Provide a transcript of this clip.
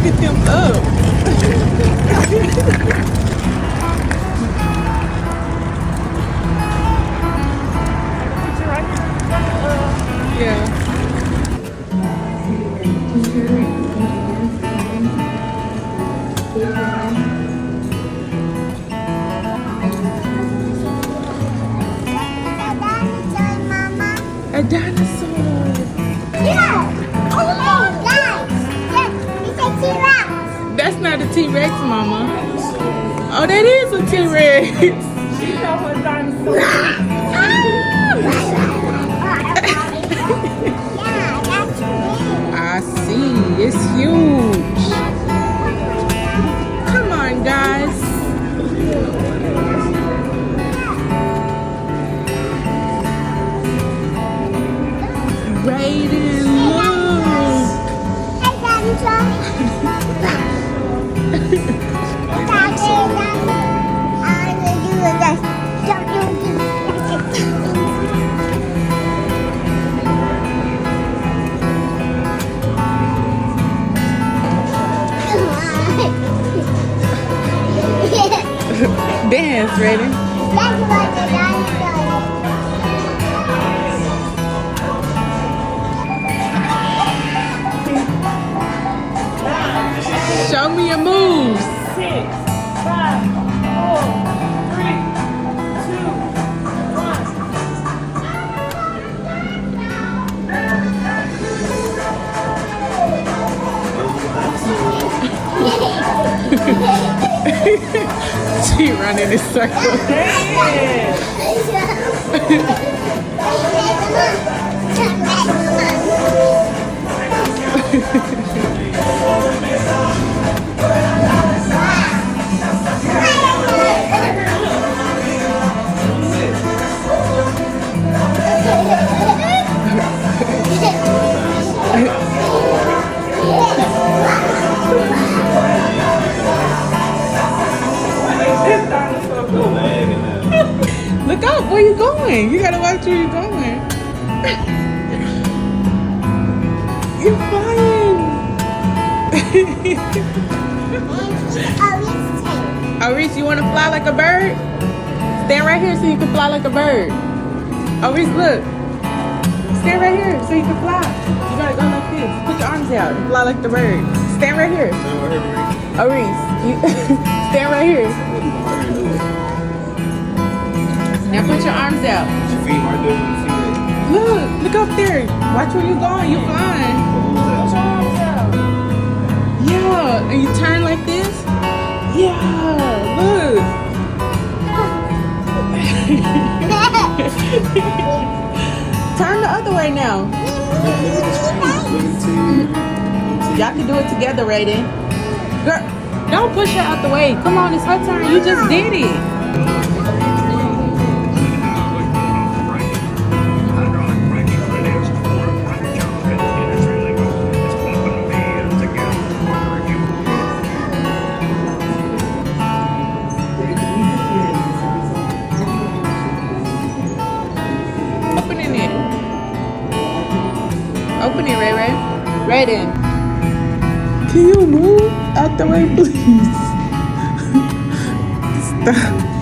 get them up. Yeah. A dinosaur. Yeah. Oh guys. Yes, it's a T-Rex. That's not a T-Rex, Mama. Oh, that is a T-Rex. She know a dinosaur. Yeah, that's me. I see. It's huge. Come on, guys. RaiDays, look. Hey, dinosaur. Dance, ready? Show me your moves. 6, 5, 4, 3, 2, 1. She running in circles. Look up, where you going? You gotta watch where you're going. You're flying. Reese, you wanna fly like a bird? Stand right here so you can fly like a bird. Reese, look. Stand right here so you can fly. You gotta go like this. Put your arms out and fly like the bird. Stand right here. Reese, stand right here. Now put your arms out. Look up there. Watch where you're going. You're flying. Yeah, and you turn like this. Yeah, look. Turn the other way now. Y'all can do it together, RaiDays. Girl, don't push her out the way. Come on, it's her turn. You just did it. Open it, RaiDays. RaiDays. Can you move out the way, please? Stop.